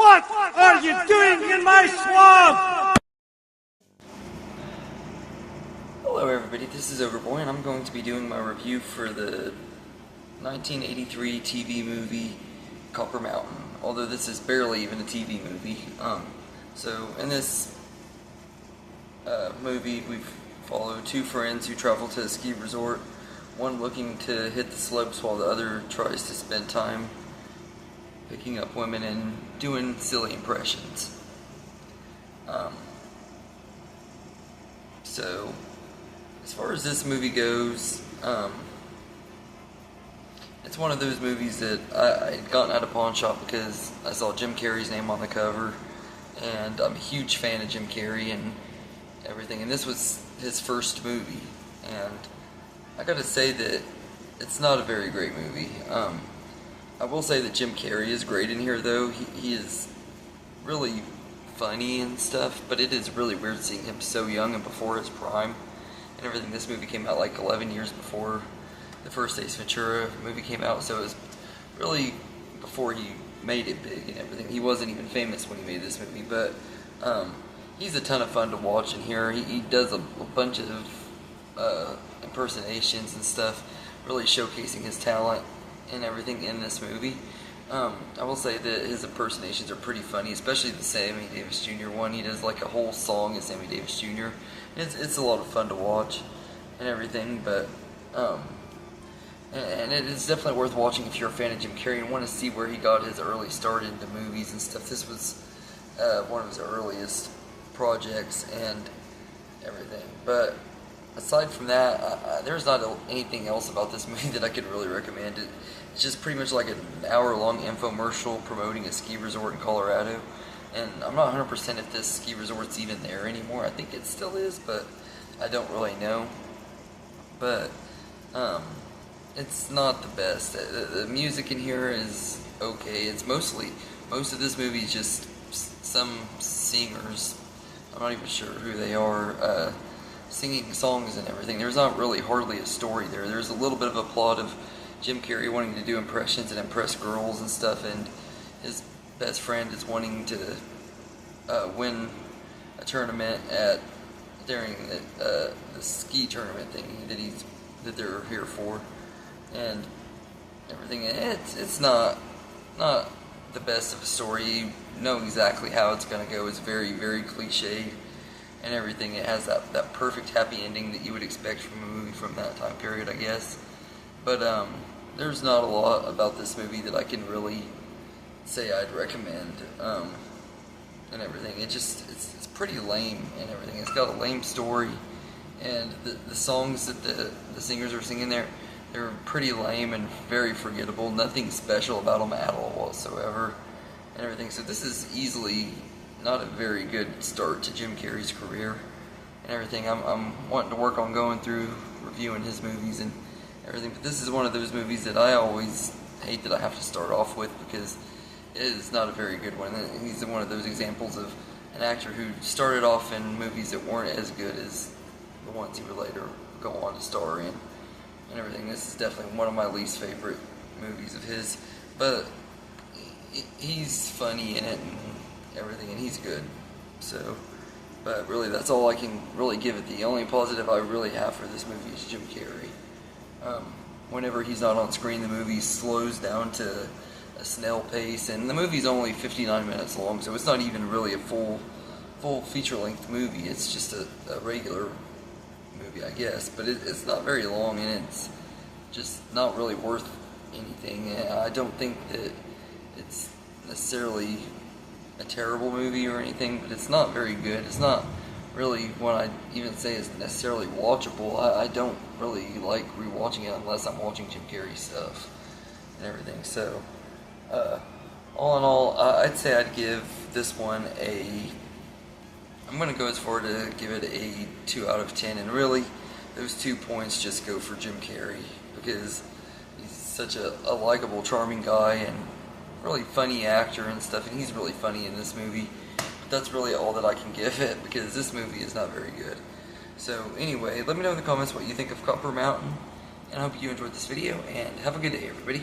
What are you doing in my swamp? Hello everybody, this is Overboy and I'm going to be doing my review for the 1983 TV movie Copper Mountain, although this is barely even a TV movie. So in this movie we follow two friends who travel to a ski resort, one looking to hit the slopes while the other tries to spend time picking up women and doing silly impressions. So as far as this movie goes, it's one of those movies that I had gotten at a pawn shop because I saw Jim Carrey's name on the cover, and I'm a huge fan of Jim Carrey and everything, and this was his first movie, and I gotta say that it's not a very great movie. I will say that Jim Carrey is great in here, though. He is really funny and stuff, but it is really weird seeing him so young and before his prime and everything. This movie came out like 11 years before the first Ace Ventura movie came out, so it was really before he made it big and everything. He wasn't even famous when he made this movie, but he's a ton of fun to watch in here. He does a bunch of impersonations and stuff, really showcasing his talent and everything in this movie. I will say that his impersonations are pretty funny, especially the Sammy Davis Jr. one. He does like a whole song as Sammy Davis Jr. It's a lot of fun to watch and everything, but and it is definitely worth watching if you're a fan of Jim Carrey and want to see where he got his early start into movies and stuff. This was one of his earliest projects and everything, but aside from that, there's not anything else about this movie that I could really recommend. It's just pretty much like an hour-long infomercial promoting a ski resort in Colorado, and I'm not 100% if this ski resort's even there anymore. I think it still is, but I don't really know. But it's not the best. The music in here is okay. It's most of this movie is just some singers. I'm not even sure who they are. Singing songs and everything. There's not really hardly a story there. There's a little bit of a plot of Jim Carrey wanting to do impressions and impress girls and stuff, and his best friend is wanting to win a tournament during the ski tournament thing that they're here for, and everything. It's not the best of a story. You know exactly how it's gonna go. It's very, very cliched and everything. It has that perfect happy ending that you would expect from a movie from that time period, I guess. But there's not a lot about this movie that I can really say I'd recommend and everything. It's pretty lame and everything. It's got a lame story, and the songs that the singers are singing there, they're pretty lame and very forgettable. Nothing special about them at all whatsoever and everything. So this is easily not a very good start to Jim Carrey's career and everything. I'm wanting to work on going through reviewing his movies and everything, but this is one of those movies that I always hate that I have to start off with because it is not a very good one. He's one of those examples of an actor who started off in movies that weren't as good as the ones he would later go on to star in and everything. This is definitely one of my least favorite movies of his, but he's funny in it and everything, and he's good. So, but really that's all I can really give it. The only positive I really have for this movie is Jim Carrey. Whenever he's not on screen, the movie slows down to a snail pace, and the movie's only 59 minutes long, so it's not even really a full feature-length movie. It's just a regular movie, I guess, but it's not very long, and it's just not really worth anything. I don't think that it's necessarily a terrible movie or anything, but it's not very good. It's not really what I'd even say is necessarily watchable. I don't really like rewatching it unless I'm watching Jim Carrey stuff and everything. So, all in all, I'd say I'd give this one I'm going to go as far to give it a 2 out of 10, and really, those 2 points just go for Jim Carrey, because he's such a likable, charming guy, and really funny actor and stuff, and he's really funny in this movie. But that's really all that I can give it, because this movie is not very good. So anyway, let me know in the comments what you think of Copper Mountain, and I hope you enjoyed this video, and have a good day, everybody.